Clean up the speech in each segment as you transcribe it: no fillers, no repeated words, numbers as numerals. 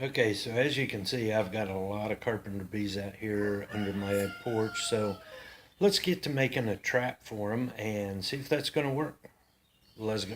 Okay, so as you can see, I've got a lot of carpenter bees out here under my porch. So let's get to making a trap for them and see if that's going to work. Let's go.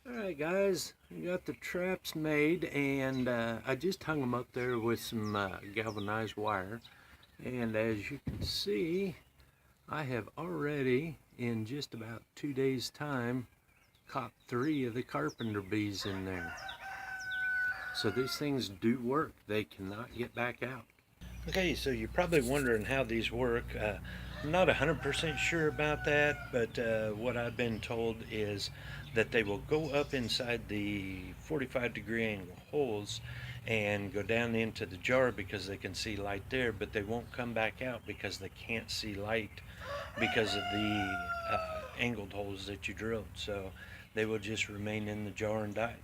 Alright guys, we got the traps made, and I just hung them up there with some galvanized wire, and as you can see, I have already in just about 2 days time caught 3 of the carpenter bees in there. So these things do work. They cannot get back out. Okay, so you're probably wondering how these work. I'm not 100% sure about that, but what I've been told is that they will go up inside the 45-degree angle holes and go down into the jar because they can see light there, but they won't come back out because they can't see light because of the angled holes that you drilled. So they will just remain in the jar and die.